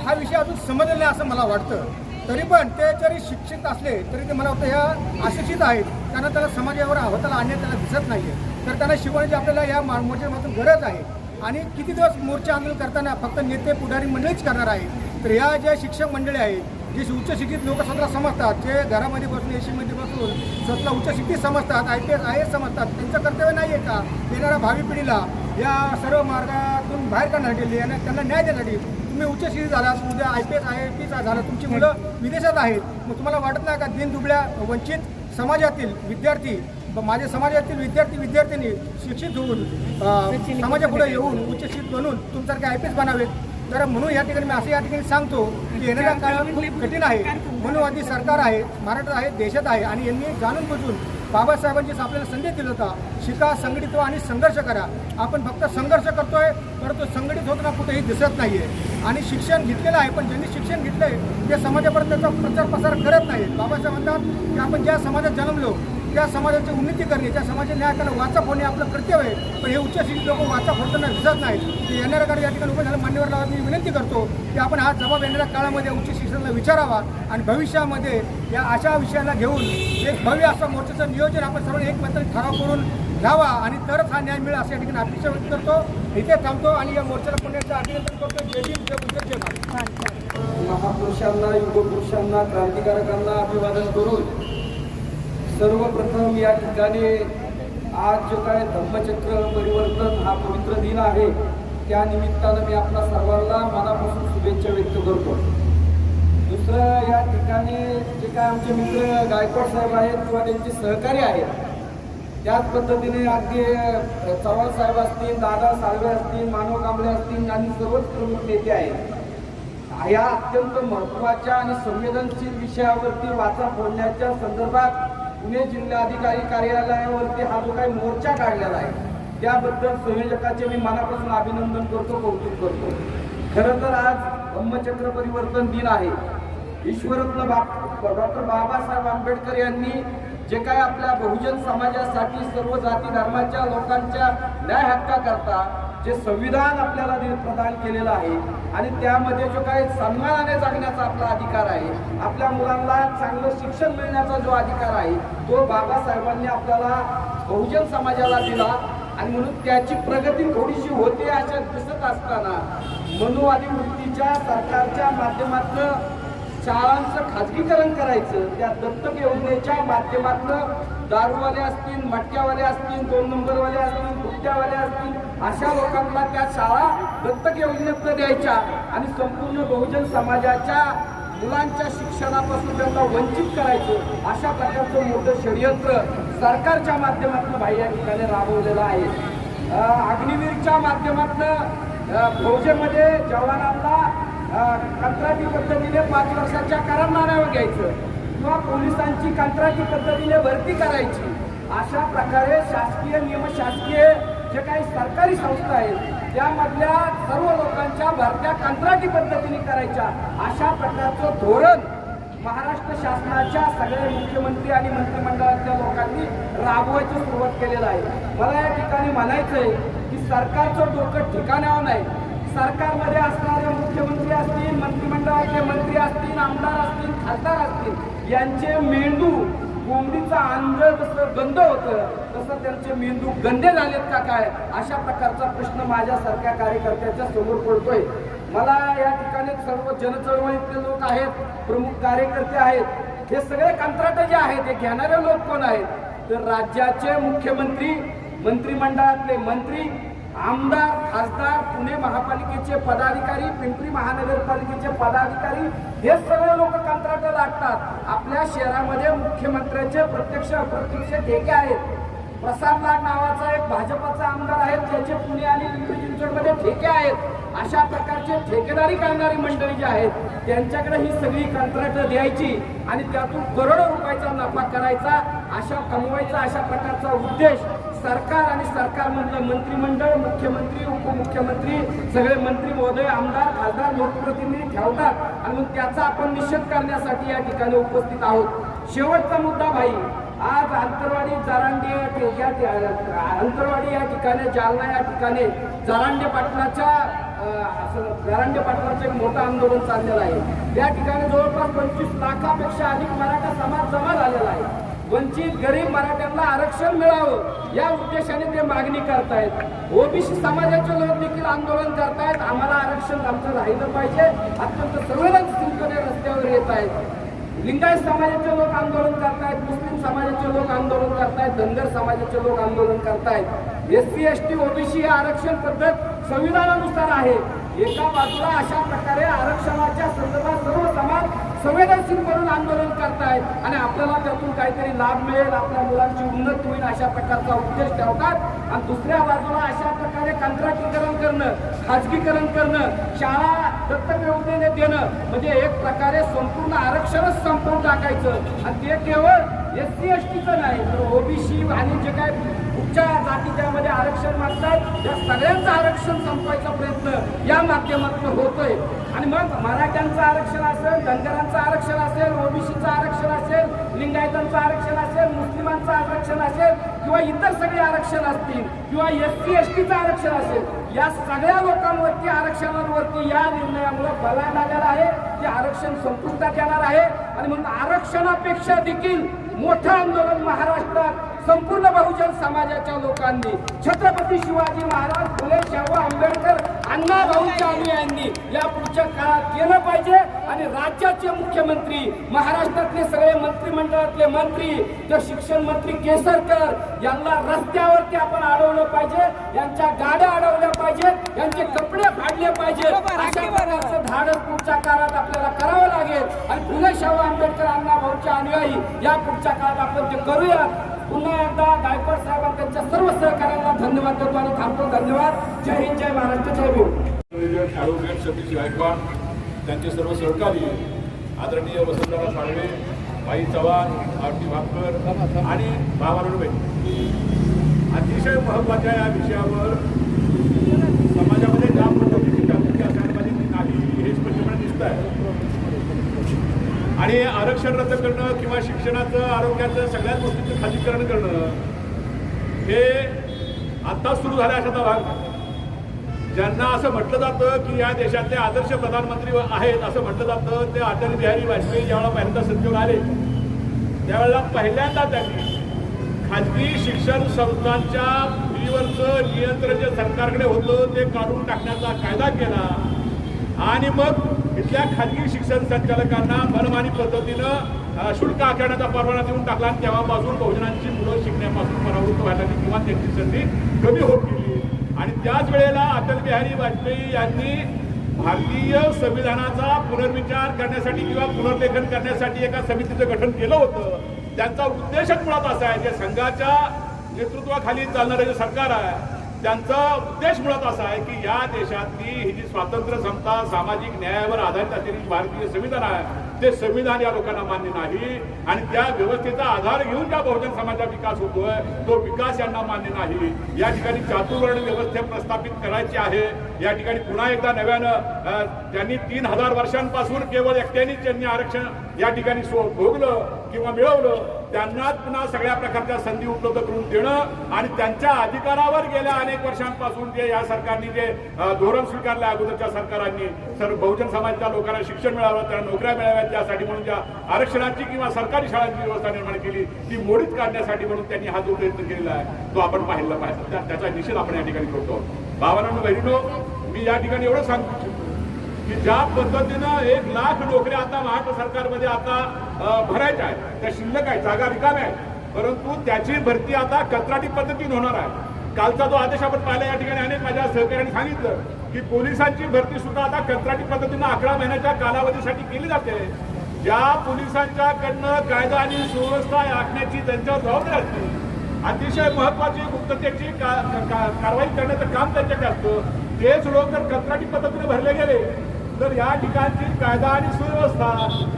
हा विषय अजून समजला नाही असं मला वाटतं. तरी पण ते जरी शिक्षित असले तरी ते मला वाटतं ह्या अशिक्षित आहेत, त्यांना त्याला समाजावर हाताला आणण्यात त्याला दिसत नाही आहे. तर त्यांना शिकवण्याची आपल्याला या मोर्चामातून गरज आहे. आणि किती दिवस मोर्चा आंदोलन करताना फक्त नेते, पुढारी मंडळीच करणार आहे. तर या ज्या शिक्षक मंडळी आहेत, जे उच्च शिक्षित लोक स्वतःला समजतात, जे घरामध्ये बसून एसीमध्ये बसून स्वतःला उच्च शिक्षित समजतात, IPS IAS समजतात, त्यांचं कर्तव्य नाही आहे का येणाऱ्या भावी पिढीला या सर्व मार्गातून बाहेर काढण्यासाठी आणि त्यांना न्याय देण्यासाठी? तुम्ही उच्च शिक्षित झालात, उद्या IPS IAS झाला, तुमची मुलं विदेशात आहेत, मग तुम्हाला वाटत नाही का दीनदुबळ्या वंचित समाजातील विद्यार्थी, माझ्या समाजातील विद्यार्थ्यांनी शिक्षित होऊन समाजापुढे येऊन उच्च शिक्षित बनून तुमच्यासारखे IPS बनावेत? तर म्हणून या ठिकाणी मी असं या ठिकाणी सांगतो की येणाऱ्या काळात खूप कठीण आहे. म्हणून आधी सरकार आहे, महाराष्ट्र आहे, देशात आहे आणि यांनी जाणून बुजून बाबासाहेबांची आपल्याला संदेश दिला होता, शिका, संघटित व्हा आणि संघर्ष करा. आपण फक्त संघर्ष करतोय, परंतु संघटित होताना कुठेही दिसत नाही आहे. आणि शिक्षण घेतलेलं आहे, पण ज्यांनी शिक्षण घेतलं आहे ते समाजापर्यंत त्याचा प्रचार प्रसार करत नाही. बाबासाहेब म्हणतात की आपण ज्या समाजात जन्मलो त्या समाजाची उन्नती करणे, त्या समाजाच्या न्याय करायला वाचा फोडणे आपलं कर्तव्य आहे. पण हे उच्च शिक्षित लोक वाचा फोडताना दिसत नाहीत. ते येणाऱ्या काळात या ठिकाणी उभं झालं मान्यवरला मी विनंती करतो की आपण हा जबाब येणाऱ्या काळामध्ये उच्च शिक्षणाला विचारावा आणि भविष्यामध्ये या अशा विषयाला घेऊन एक भव्य असं मोर्चाचं नियोजन आपण सर्व एकमेकांनी ठराव करून घ्यावा आणि तरच हा न्याय मिळेल असं या ठिकाणी अपेक्षा व्यक्त करतो. इथे थांबतो आणि या मोर्चाला पुण्याचं अभिनंदन करतो. जय भीम, जय बुद्ध, जय भारत. महापुरुषांना, युगपुरुषांना, क्रांतिकारकांना अभिवादन करून सर्वप्रथम या ठिकाणी आज जो काय धम्मचक्र परिवर्तन हा पवित्र दिन आहे त्या निमित्तानं मी आपल्या सर्वांना मनापासून शुभेच्छा व्यक्त करतो. दुसरं, या ठिकाणी जे काय आमचे मित्र गायकवाड साहेब आहेत किंवा त्यांचे सहकारी आहेत, त्याच पद्धतीने अगदी चव्हाण साहेब असतील, दादा साळवे असतील, मानव कांबळे असतील आणि सर्वच प्रमुख नेते आहेत. या अत्यंत महत्त्वाच्या आणि संवेदनशील विषयावरती वाचा फोडण्याच्या संदर्भात पुणे जिल्हाधिकारी कार्यालयावरती हा जो काही मोर्चा काढलेला आहे त्याबद्दल संयोजकाचे मी मनापासून अभिनंदन करतो, कौतुक करतो. खरं तर आज धम्मचक्र परिवर्तन दिन आहे. ईश्वरत्न डॉक्टर बाबासाहेब आंबेडकर यांनी जे काय आपल्या बहुजन समाजासाठी सर्व जाती धर्माच्या लोकांच्या न्याय हक्काकरता जे संविधान आपल्याला प्रदान केलेलं आहे आणि त्यामध्ये जो काही सन्मानाने जगण्याचा आपला अधिकार आहे, आपल्या मुलांना चांगलं शिक्षण मिळण्याचा जो अधिकार आहे तो बाबासाहेबांनी आपल्याला बहुजन समाजाला दिला आणि म्हणून त्याची प्रगती थोडीशी होते अशा दिसत असताना मनुवादी वृत्तीच्या सरकारच्या माध्यमातून शाळांचं खाजगीकरण करायचं, त्या दत्तक योजनेच्या माध्यमातून दारूवाले असतील, मटक्यावाले असतील, 2 नंबरवाले असतील, गुटख्यावाले असतील, अशा लोकांना त्या शाळा दत्तक योजनेत द्यायच्या आणि संपूर्ण बहुजन समाजाच्या मुलांच्या शिक्षणापासून त्यांना वंचित करायचं, अशा प्रकारचं मोठं षडयंत्र सरकारच्या माध्यमातून बाह्य ठिकाणी राबवलेलं आहे. अग्निवीरच्या माध्यमातून फौजेमध्ये जवानांना कंत्राटी पद्धतीने 5 वर्षाच्या करारनाम्यावर घ्यायचं किंवा पोलिसांची कंत्राटी पद्धतीने भरती करायची. अशा प्रकारे शासकीय निमशासकीय जे काही सरकारी संस्था आहेत त्यामधल्या सर्व लोकांच्या भरत्या कंत्राटी पद्धतीने करायच्या, अशा प्रकारचं धोरण महाराष्ट्र शासनाच्या सगळे मुख्यमंत्री आणि मंत्रिमंडळातल्या लोकांनी राबवायची सुरुवात केलेलं आहे. मला या ठिकाणी म्हणायचं आहे की सरकारचं डोकं ठिकाणावर नाही. सरकारमध्ये असणारे मुख्यमंत्री असतील, मंत्रिमंडळाचे मंत्री असतील, आमदार असतील, खासदार असतील, यांचे मेंदू कोंबडीचा अंड जसं गंध होतं तसं त्यांचे मेंदू गंदे झालेत का काय, अशा प्रकारचा प्रश्न माझ्यासारख्या कार्यकर्त्याच्या समोर पडतोय. मला या ठिकाणी सर्व जनचळवळीतले लोक आहेत, प्रमुख कार्यकर्ते आहेत, हे सगळे कंत्राट जे आहेत हे घेणारे लोक कोण आहेत तर राज्याचे मुख्यमंत्री, मंत्रिमंडळातले मंत्री, आमदार, खासदार, पुणे महापालिकेचे पदाधिकारी, पिंपरी महानगरपालिकेचे पदाधिकारी, हे सगळे लोक कंत्राट लागतात. आपल्या शहरामध्ये मुख्यमंत्र्यांचे प्रत्यक्ष अप्रत्यक्ष ठेके आहेत. प्रसाद लाड नावाचा एक भाजपचा आमदार आहे ज्याचे पुणे आणि पिंपरी चिंचवडमध्ये ठेके आहेत. अशा प्रकारचे ठेकेदारी करणारी मंडळी जी आहेत त्यांच्याकडे ही सगळी कंत्राट द्यायची आणि त्यातून करोडो रुपयाचा नफा करायचा, अशा कमवायचा, अशा प्रकारचा उद्देश सरकार आणि सरकारमधलं मंत्रिमंडळ, मुख्यमंत्री, उपमुख्यमंत्री, सगळे मंत्री महोदय, आमदार, खासदार, लोकप्रतिनिधी ठेवतात आणि मग त्याचा आपण निषेध करण्यासाठी या ठिकाणी उपस्थित आहोत. शेवटचा मुद्दा भाई, आज अंतरवाडी जरांडे अंतरवाडी या ठिकाणी, जालना या ठिकाणी जरांडे पाटलाचं एक मोठं आंदोलन चाललेलं आहे. या ठिकाणी जवळपास 25 लाखापेक्षा अधिक मराठा समाज जमा झालेला आहे. वंचित गरीब मराठ्यांना आरक्षण मिळावं या उद्देशाने ते मागणी करतायत. ओबीसी समाजाचे लोक देखील आंदोलन करतायत, आम्हाला आरक्षण आमचं राहिलं पाहिजे, अत्यंत संवेदनशीलपणे रस्त्यावर येत आहेत. लिंगायत समाजाचे लोक आंदोलन करतायत, मुस्लिम समाजाचे लोक आंदोलन करतायत, धनगर समाजाचे लोक आंदोलन करतायत. SC ST OBC ही आरक्षण पद्धत संविधानानुसार आहे. एका बाजूला अशा प्रकारे आरक्षणाच्या संदर्भात सर्व समाज संवेदनशील म्हणून आंदोलन करतायत आणि आपल्याला त्यातून काहीतरी लाभ मिळेल, आपल्या मुलांची उन्नती होईल, अशा प्रकारचा उद्देश ठेवतात. आणि दुसऱ्या बाजूला अशा प्रकारे कंत्राटीकरण करणं, खाजगीकरण करणं, शाळा दत्तक योजनेने देणं म्हणजे एक प्रकारे संपूर्ण आरक्षणच संपवून टाकायचं. आणि ते केवळ SC STचं नाही तर OBC आणि जे काय उच्च जाती त्यामध्ये आरक्षण मागतात त्या सगळ्यांचं आरक्षण संपवायचा प्रयत्न या माध्यमातून होतोय. आणि मग मराठ्यांचं आरक्षण असेल, धनगरांचं आरक्षण असेल, OBCचं आरक्षण असेल, लिंगायतांचं आरक्षण असेल, मुस्लिमांचं आरक्षण असेल किंवा इतर सगळे आरक्षण असतील किंवा SC STचं आरक्षण असेल, या सगळ्या लोकांवरती आरक्षणांवरती या निर्णयामुळे बलान आलेला आहे. ते आरक्षण संपुष्टात येणार आहे आणि म्हणून आरक्षणापेक्षा देखील मोठं आंदोलन महाराष्ट्रात संपूर्ण बहुजन समाजाच्या लोकांनी छत्रपती शिवाजी महाराज, फुले शाहू आंबेडकर, अण्णा भाऊ साठे यांनी या पुढच्या काळात केलं पाहिजे. आणि राज्याचे मुख्यमंत्री, महाराष्ट्रातले सगळे मंत्रिमंडळातले मंत्री, तर शिक्षण मंत्री केसरकर यांना रस्त्यावरती आपण अडवलं पाहिजे, यांच्या गाड्या अडवल्या पाहिजेत, यांचे कपडे फाडले पाहिजे. अशा प्रकारचं धाडस पुढच्या काळात आपल्याला करावं लागेल. आणि फुले शाहू आंबेडकर, अण्णा भाऊचे अनुयायी या पुढच्या काळात आपण ते करूया. पुन्हा एकदा गायकवाड साहेबांना त्यांच्या सर्व सहकार्यांना धन्यवाद देतो आणि थांबतो. धन्यवाद. जय हिंद, जय महाराष्ट्र, जय भीम. ॲडव्होकेट सतीश गायकवाड त्यांचे सर्व सहकारी आदरणीय वसंतराव साळवे, बाई चव्हाण, आरती भापकर आणि भावानुबाई अतिशय महत्त्वाच्या या विषयावर समाजामध्ये ज्या पद्धतीची जागृती असायला पाहिजे ती नाही हे स्पष्टपणे दिसत आहे. आणि आरक्षण रद्द करणं किंवा शिक्षणाचं, आरोग्याचं, सगळ्याच गोष्टींचं खालीकरण करणं हे आत्ताच सुरू झालं अशाचा भाग. ज्यांना असं म्हटलं जातं की या देशातले आदर्श प्रधानमंत्री आहेत असं म्हटलं जातं, ते अटल बिहारी वाजपेयी ज्यावेळेला पहिल्यांदा सत्तेवर आले त्यावेळेला पहिल्यांदा त्यांनी खाजगी शिक्षण संस्थांच्या फीवरचं नियंत्रण जे सरकारकडे होतं ते काढून टाकण्याचा कायदा केला आणि मग इथल्या खाजगी शिक्षण संचालकांना मनमानी पद्धतीनं शुल्क आकारण्याचा परवाना देऊन टाकला आणि तेव्हापासून बहुजनांची मुलं शिकण्यापासून परावृत्त व्हायला लागली किंवा त्यांची संधी कमी होत गेली. आणि त्याच वेळेला अटल बिहारी वाजपेयी यांनी भारतीय संविधानाचा पुनर्विचार करण्यासाठी किंवा पुनर्लेखन करण्यासाठी एका समितीचं गठन केलं होतं. त्यांचा उद्देशच मुळात असा आहे, जे संघाच्या नेतृत्वाखाली चालणारं जे सरकार आहे त्यांचा उद्देश मुळात असा आहे की या देशातली ही जी स्वातंत्र्य, समता, सामाजिक न्यायावर आधारित असलेली भारतीय संविधान आहे ते संविधान या लोकांना मान्य नाही आणि त्या व्यवस्थेचा आधार घेऊन ज्या बहुजन समाजाचा विकास होतोय तो विकास यांना मान्य नाही. या ठिकाणी चातुर्वर्ण व्यवस्था प्रस्थापित करायची आहे. या ठिकाणी पुन्हा एकदा नव्यानं त्यांनी 3000 वर्षांपासून केवळ एकट्यानेच त्यांनी आरक्षण या ठिकाणी भोगलं किंवा मिळवलं, त्यांनाच पुन्हा सगळ्या प्रकारच्या संधी उपलब्ध करून देणं आणि त्यांच्या अधिकारावर गेल्या अनेक वर्षांपासून जे या सरकारने जे धोरण स्वीकारलं अगोदरच्या सरकारांनी सर्व बहुजन समाजाच्या लोकांना शिक्षण मिळावं, त्यांना नोकऱ्या मिळाव्यात त्यासाठी म्हणून ज्या आरक्षणाची किंवा सरकारी शाळांची व्यवस्था निर्माण केली ती मोडीत काढण्यासाठी म्हणून त्यांनी हा जो प्रयत्न केलेला आहे तो आपण पाहिला पाहिजे. त्याचा निषेध आपण या ठिकाणी करतो. भावांनो, बहिणींनो, मी या ठिकाणी एवढं सांगतो की ज्या पद्धतीनं 1 लाख नोकऱ्या आता महाराष्ट्र सरकारमध्ये आता भरायच्या आहेत, त्या शिल्लक आहेत, जागा रिकाम्या आहेत, परंतु त्याची भरती आता कंत्राटी पद्धतीने होणार आहे. कालचा जो आदेश आपण पाहिला या ठिकाणी अनेक माझ्या सहकार्याने सांगितलं की पोलिसांची भरती सुद्धा आता कंत्राटी पद्धतीनं 11 महिन्याच्या कालावधीसाठी केली जाते. ज्या पोलिसांच्याकडनं कायदा आणि सुव्यवस्था राखण्याची त्यांच्यावर जबाबदारी असते, अतिशय महत्वाची गुप्ततेची कारवाई करण्याचं काम त्यांच्याकडे असतं, तेच लोक जर कंत्राटी पद्धतीने भरले गेले तर या ठिकाणची कायदा आणि सुव्यवस्था,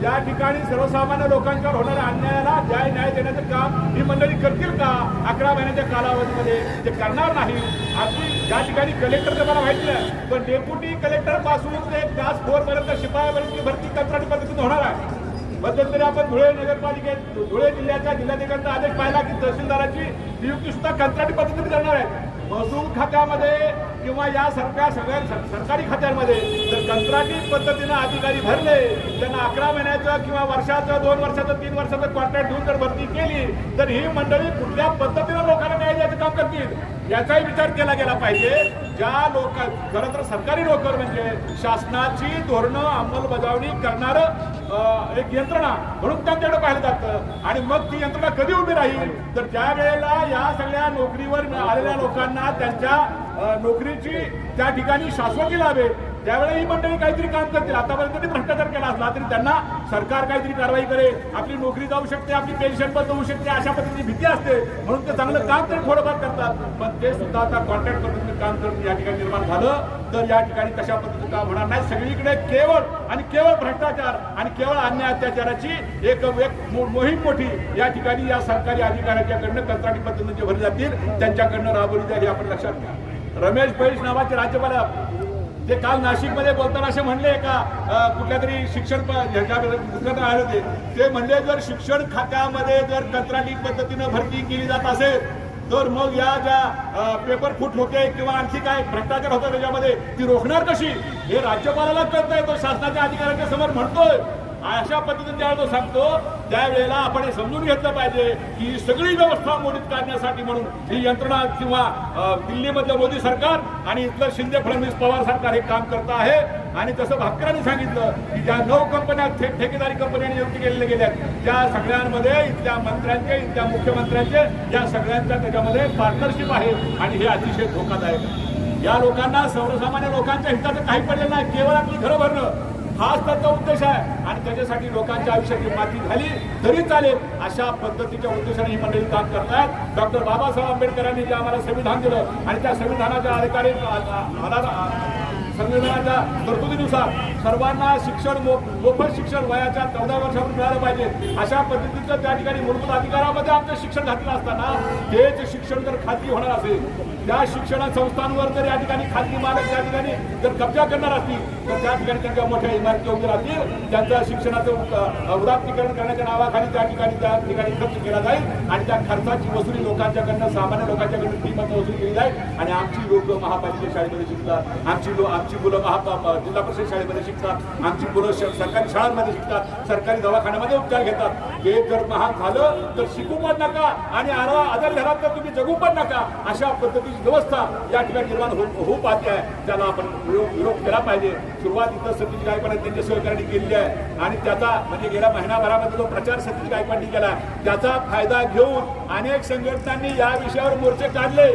या ठिकाणी सर्वसामान्य लोकांच्यावर होणाऱ्या अन्यायाला न्याय देण्याचं काम ही मंडळी करतील का? 11 महिन्याच्या कालावधीमध्ये ते करणार नाही. अगदी ज्या ठिकाणी कलेक्टर मला माहिती आहे, पण डेप्युटी कलेक्टर पासून ते क्लास 4 पर्यंत शिपायापर्यंत भरती कंत्राटी पद्धतीने होणार आहे. मध्यंतरी आपण धुळे नगरपालिकेत धुळे जिल्ह्याच्या जिल्हाधिकाऱ्यांचा आदेश पाहिला की तहसीलदाराची नियुक्ती सुद्धा कंत्राटी पद्धतीने करणार आहे. महसूल खात्यामध्ये किंवा या सगळ्या सरकारी खात्यांमध्ये जर कंत्राटी पद्धतीनं अधिकारी भरले, त्यांना 11 महिन्याचं किंवा वर्षाचं, 2 वर्षाचं, 3 वर्षाचं कॉन्ट्रॅक्ट देऊन जर भरती केली तर ही मंडळी कुठल्या पद्धतीनं लोकांना न्याय द्यायचं काम करतील याचाही विचार केला गेला पाहिजे. ज्या खरं तर सरकारी नोकर म्हणजे शासनाची धोरणं अंमलबजावणी करणारं एक यंत्रणा म्हणून त्यांच्याकडे पाहिलं जातं आणि मग ती यंत्रणा कधी उभी राहील तर ज्या वेळेला या सगळ्या नोकरीवर आलेल्या लोकांना त्यांच्या नोकरीची त्या ठिकाणी शाश्वती लाभेल त्यावेळेला ही मंडळी काहीतरी काम करतील. आतापर्यंत त्यांनी भ्रष्टाचार केला असला तरी त्यांना सरकार काहीतरी कारवाई करेल, आपली नोकरी जाऊ शकते, आपली पेन्शन बंद होऊ शकते अशा पद्धतीची भीती असते म्हणून ते चांगलं काम तरी थोडंफार करतात. पण ते सुद्धा आता कॉन्ट्रॅक्ट पद्धतीने काम करून या ठिकाणी निर्माण झालं तर या ठिकाणी तशा पद्धतीचं काम होणार नाही. सगळीकडे केवळ आणि केवळ भ्रष्टाचार आणि केवळ अन्याय अत्याचाराची एक मोहीम मोठी या ठिकाणी या सरकारी अधिकाऱ्यांच्याकडनं कंत्राटी पद्धतीने जे भरले जातील त्यांच्याकडनं राबवली जाईल हे आपण लक्षात घ्या. रमेश बैस नावाचे राज्यपाल ते काल नाशिकमध्ये बोलताना असे म्हणले का कुठल्या तरी शिक्षण आले होते, ते म्हणले जर शिक्षण खात्यामध्ये जर कंत्राटी पद्धतीनं भरती केली जात असेल तर मग या ज्या पेपर फूट होते किंवा आणखी काय भ्रष्टाचार होतो त्याच्यामध्ये ती रोखणार कशी हे राज्यपालाला कळतंय, तो शासनाच्या अधिकाऱ्यांच्या समोर म्हणतोय. अशा पद्धतीने ज्यावेळेला तो सांगतो त्यावेळेला आपण हे समजून घेतलं पाहिजे की सगळी व्यवस्था मोडीत काढण्यासाठी म्हणून ही यंत्रणा किंवा दिल्लीमधलं मोदी सरकार आणि इथलं शिंदे फडणवीस पवार सरकार हे काम करत आहे. आणि तसं भास्करांनी सांगितलं की ज्या 9 कंपन्या ठेकेदारी कंपन्यांनी नियुक्ती केलेल्या गेल्या त्या सगळ्यांमध्ये इथल्या मंत्र्यांचे, इथल्या मुख्यमंत्र्यांचे या सगळ्यांच्या त्याच्यामध्ये पार्टनरशिप आहे आणि हे अतिशय धोकादायक. या लोकांना सर्वसामान्य लोकांच्या हिताचं काही पडलेलं नाही, केवळ आपली घरं भरणं हाच त्यांचा उद्देश आहे आणि त्याच्यासाठी लोकांच्या आयुष्याची माती झाली तरी चालेल अशा पद्धतीच्या उद्देशाने ही मंडळी काम करतात. डॉक्टर बाबासाहेब आंबेडकरांनी जे आम्हाला संविधान दिलं आणि त्या संविधानाच्या अधिकारी संविधानाच्या तरतुदीनुसार सर्वांना शिक्षण मोफत शिक्षण वयाच्या 14 वर्षावर मिळालं पाहिजे अशा पद्धतीचं त्या ठिकाणी मूलभूत अधिकारामध्ये आमचं शिक्षण घातलं असताना तेच शिक्षण जर खाजगी होणार असेल, त्या शिक्षण संस्थांवर जर या ठिकाणी खाजगी मालक त्या ठिकाणी जर कब्जा करणार असतील तर त्या ठिकाणी त्यांच्या मोठ्या इमारती उभी राहतील, त्यांचं शिक्षणाचं उदात्तीकरण करण्याच्या नावाखाली त्या ठिकाणी खर्च केला जाईल आणि त्या खर्चाची वसुली लोकांच्याकडनं, सामान्य लोकांच्याकडनं फ्रीमध्ये वसूल केली जाईल आणि आमची लोक महापालिका शाळेमध्ये शिकतात, आमची मुलं जिल्हा परिषद शाळेमध्ये शिकतात, आमची मुलं सरकारी शाळांमध्ये शिकतात, सरकारी दवाखान्यामध्ये उपचार घेतात. हे जर महाग झालं तर शिकू पण नका आणि आजार झाला तर तुम्ही जगू पण नका, अशा पद्धतीची व्यवस्था या ठिकाणी निर्माण होऊ पाहते आहे. त्याला आपण विरोध केला पाहिजे. सुरुवातीचं सतीश गायकवाड त्यांच्या सहकार्याने केलेली आहे आणि त्याचा म्हणजे गेल्या महिनाभरामध्ये जो प्रचार सतीश गायकवाडनी केला त्याचा फायदा घेऊन अनेक संघटनांनी या विषयावर मोर्चे काढले,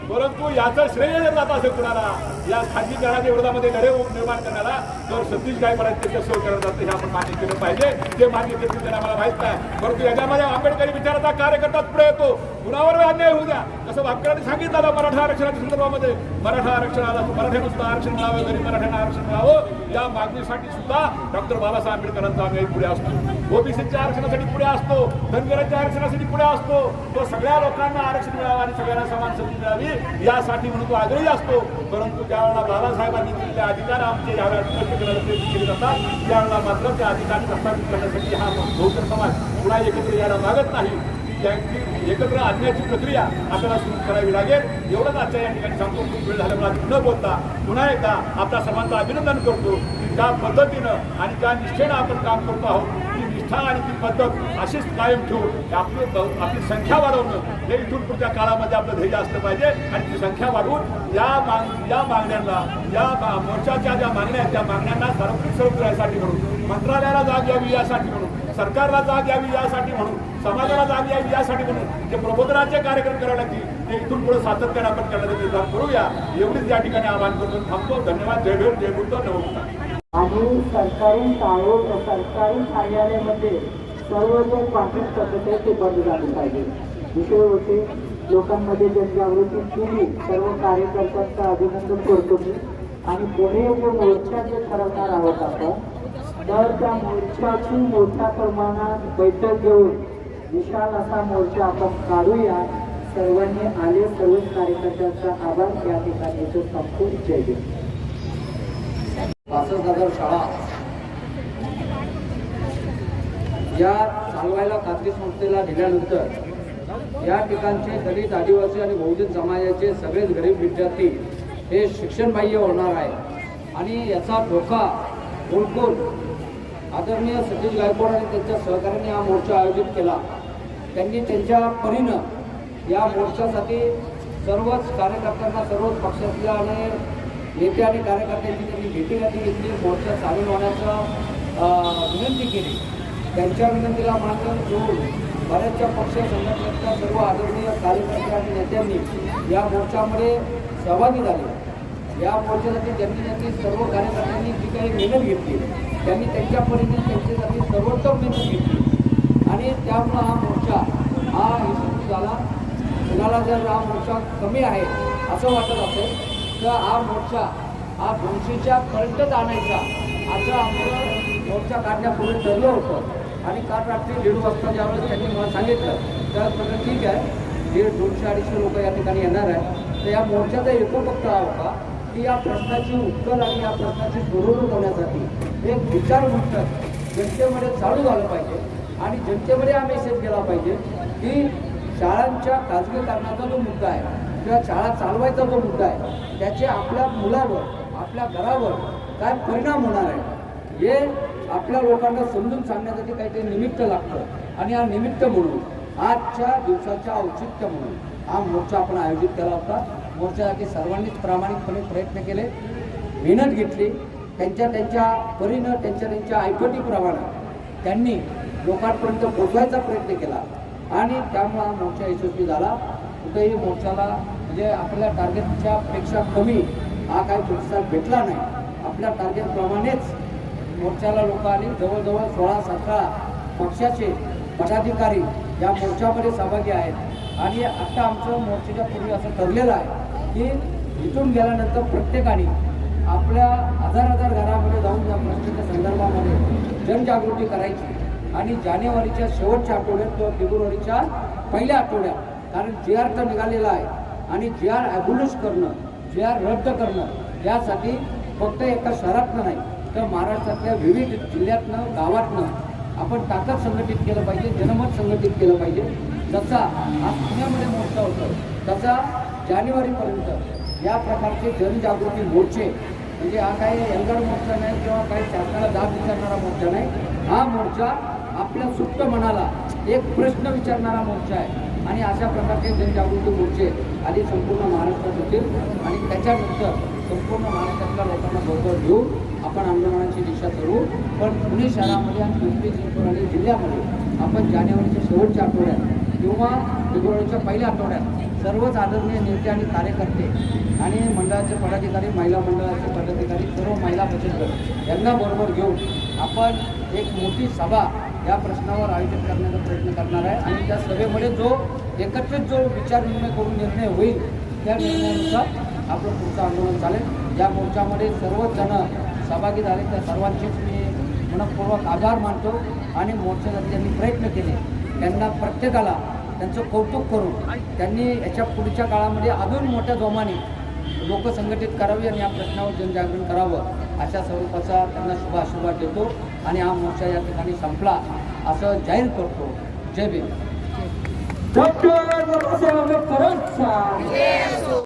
परंतु याचं श्रेय जर जात असेल कुणाला या खाजगीकरणाच्या विरोधामध्ये लढे निर्माण करण्याला तर सतीश गायकवाड त्याच्या सहकार्य जातं हे आपण मान्य केलं पाहिजे. ते मान्य केलं त्यांना मला माहित नाही, परंतु याच्यामध्ये आंबेडकरी विचाराचा कार्यकर्ताच पुढे येतो. कुणावर अन्याय होऊ द्या, जसं वाक्याने सांगितलं मराठा आरक्षणाच्या संदर्भामध्ये मराठा आरक्षणाला मराठ्यांना सुद्धा आरक्षण मिळावं, गरीब मराठ्यांना आरक्षण मिळावं या मागणीसाठी सुद्धा डॉक्टर बाबासाहेब आंबेडकरांचा आम्ही पुढे असतो. ओबीसीच्या आरक्षणासाठी पुढे असतो, धनगरांच्या आरक्षणासाठी पुढे असतो. तो सगळ्या लोकांना आरक्षण मिळावं आणि सगळ्यांना समान संधी मिळावी यासाठी म्हणून तो आग्रही असतो. परंतु ज्यावेळेला बाबासाहेबांनी दिलेले अधिकार आमचे ज्यावेळेला स्पष्ट करायला प्रयत्न केले जातात त्यावेळेला मात्र त्या अधिकार प्रस्थापित करण्यासाठी हा बहुजन समाज पुन्हा एकत्र यायला मागत नाही. त्यांची एकत्र आणण्याची प्रक्रिया आपल्याला सुरू करावी लागेल. एवढंच आजच्या या ठिकाणी सांगतो. खूप वेळ झाल्यामुळे न बोलता पुन्हा एकदा आपल्या सर्वांचं अभिनंदन करतो की ज्या पद्धतीनं आणि ज्या निष्ठेनं आपण काम करतो आहोत ती निष्ठा आणि ती पद्धत अशीच कायम ठेवून आपली संख्या वाढवणं हे इथून पुढच्या काळामध्ये आपलं ध्येय असलं पाहिजे आणि ती संख्या वाढवून या मागण्यांना या मोर्चाच्या ज्या मागण्या आहेत त्या मागण्यांना सार्वत्रिक स्वरूप यासाठी म्हणून, मंत्रालयाला जाग यावी यासाठी म्हणून, सरकारला जाग यावी यासाठी म्हणून, समाजाला जाग यावी यासाठी म्हणून जे प्रबोधनाचे कार्यक्रम करावे लागतील ते इथून पुढे सातत्याने आपण करण्याचा निर्धार करूया. एवढीच या ठिकाणी आवाहन करून थांबतो. धन्यवाद. जय भीम, जय बुद्ध, नमस्कार. आणि सरकारी सरकारी कार्यालयामध्ये सर्व जे कॉन्ट्रॅक्ट पद्धती आहे ते बंद झाले पाहिजे. विषय होते लोकांमध्ये जनजागृती केली. सर्व कार्यकर्त्यांचं अभिनंदन करतो मी. आणि पुढे जो मोर्चा जे ठरवणार आहोत आपण तर त्या मोर्चाची मोठ्या प्रमाणात बैठक घेऊन विशाल असा मोर्चा आपण काढूया. सर्वांनी आले, सर्व कार्यकर्त्यांचा आभार. या ठिकाणी जो संपूर्ण जय भीम. 65,000 शाळा या चालवायला खाजगी संस्थेला दिल्यानंतर या ठिकाणचे दलित, आदिवासी आणि बहुजन समाजाचे सगळेच गरीब विद्यार्थी हे शिक्षणबाह्य होणार आहे आणि याचा धोका ओळखून आदरणीय सतीश गायकवाड आणि त्यांच्या सहकार्याने हा मोर्चा आयोजित केला. त्यांनी त्यांच्या परीनं या मोर्चासाठी सर्वच कार्यकर्त्यांना, सर्वच पक्षातल्या आणि नेते आणि कार्यकर्त्यांची त्यांनी भेटीगाठी घेतली. मोर्चा चालू होण्याचं विनंती केली. त्यांच्या विनंतीला मान्य घेऊन बऱ्याचशा पक्ष संघटनेच्या सर्व आदरणीय कार्यकर्ते आणि नेत्यांनी या मोर्चामध्ये सहभागी झाले. या मोर्चासाठी त्यांनी सर्व कार्यकर्त्यांनी जी काही मेहनत घेतली त्यांनी त्यांच्या परीने त्यांच्यासाठी सर्वोत्तम मेहनत घेतली आणि त्यामुळं हा मोर्चा हा यशस्वी झाला. कुणाला जर हा मोर्चा कमी आहे असं वाटत असेल तर हा मोर्चा हा 200च्या पर्यंतच आणायचा असं आमचं मोर्चा काढण्यापूर्वी ठरलं होतं आणि काल रात्री 1:30 वाजता ज्यावेळेस त्यांनी मला सांगितलं त्यावेळेस ठीक आहे 200-250 लोक या ठिकाणी येणार आहे. तर या मोर्चाचा हेतू फक्त हा होता की या प्रश्नाची उत्तर आणि या प्रश्नाची सोडवणूक होण्यासाठी एक विचार मंथन जनतेमध्ये चालू झालं पाहिजे आणि जनतेमध्ये हा मेसेज गेला पाहिजे की शाळांच्या खाजगीकरणाचा जो मुद्दा आहे किंवा शाळा चालवायचा जो मुद्दा आहे त्याचे आपल्या मुलावर, आपल्या घरावर काय परिणाम होणार आहे हे आपल्या लोकांना समजून सांगण्यासाठी काहीतरी निमित्त लागतं आणि हा निमित्त म्हणून आजच्या दिवसाच्या औचित्य म्हणून हा मोर्चा आपण आयोजित केला होता. मोर्चासाठी सर्वांनीच प्रामाणिकपणे प्रयत्न केले, मेहनत घेतली. त्यांच्या परीनं त्यांच्या ऐपतीप्रमाणे त्यांनी लोकांपर्यंत पोचवायचा प्रयत्न केला आणि त्यामुळे हा मोर्चा यशस्वी झाला. कुठेही मोर्चाला म्हणजे आपल्या टार्गेटच्या पेक्षा कमी हा काही प्रतिसाद भेटला नाही. आपल्या टार्गेटप्रमाणेच मोर्चाला लोक आली. जवळजवळ 16-17 पक्षाचे पदाधिकारी या मोर्चामध्ये सहभागी आहेत आणि आता आमचं मोर्चाच्या पूर्वी असं ठरलेलं आहे की इथून गेल्यानंतर प्रत्येकाने आपल्या हजार घरामध्ये जाऊन त्या प्रश्नाच्या संदर्भामध्ये जनजागृती करायची आणि जानेवारीच्या शेवटच्या आठवड्यात किंवा फेब्रुवारीच्या पहिल्या आठवड्यात, कारण JR तर निघालेला आहे आणि JR ॲबोलिश करणं, JR रद्द करणं यासाठी फक्त एका शहरातनं नाही तर महाराष्ट्रातल्या विविध जिल्ह्यातनं गावातनं आपण ताकद संघटित केलं पाहिजे, जनमत संघटित केलं पाहिजे. जसा आज पुण्यामध्ये मोर्चा होतो तसा जानेवारीपर्यंत या प्रकारचे जनजागृती मोर्चे, म्हणजे हा काही एल्गार मोर्चा नाही किंवा काही शासनाला जाब विचारणारा मोर्चा नाही, हा मोर्चा आपल्या सुप्त मनाला एक प्रश्न विचारणारा मोर्चा आहे. आणि अशा प्रकारचे जनजागृती मोर्चे आधी संपूर्ण महाराष्ट्रात होतील आणि त्याच्यानंतर संपूर्ण महाराष्ट्रातल्या लोकांना बरोबर घेऊन आपण आंदोलनाची दिशा ठरवू. पण पुणे शहरामध्ये आणि पिंपरी चिंचवड आणि जिल्ह्यामध्ये आपण जानेवारीच्या शेवटच्या आठवड्यात किंवा फेब्रुवारीच्या पहिल्या आठवड्यात सर्वच आदरणीय नेते आणि कार्यकर्ते आणि मंडळाचे पदाधिकारी, महिला मंडळाचे पदाधिकारी, सर्व महिला बचत गट यांना बरोबर घेऊन आपण एक मोठी सभा या प्रश्नावर आयोजित करण्याचा प्रयत्न करणार आहे. आणि त्या सभेमध्ये एकत्रित जो विचार विनिमय करून निर्णय होईल त्या निर्णयानुसार आपलं पुढचं आंदोलन चालेल. या मोर्चामध्ये सर्वच जण सहभागी झाले, त्या सर्वांचेच मी मनपूर्वक आभार मानतो. आणि मोर्चासाठी ज्यांनी प्रयत्न केले त्यांना प्रत्येकाला त्यांचं कौतुक करून त्यांनी याच्या पुढच्या काळामध्ये अजून मोठ्या जोमाने लोक संघटित करावी आणि या प्रश्नावर जनजागरण करावं अशा स्वरूपाचा त्यांना शुभाशीर्वाद देतो आणि हा मोर्चा या ठिकाणी संपला असं जाहीर करतो. जय भीम.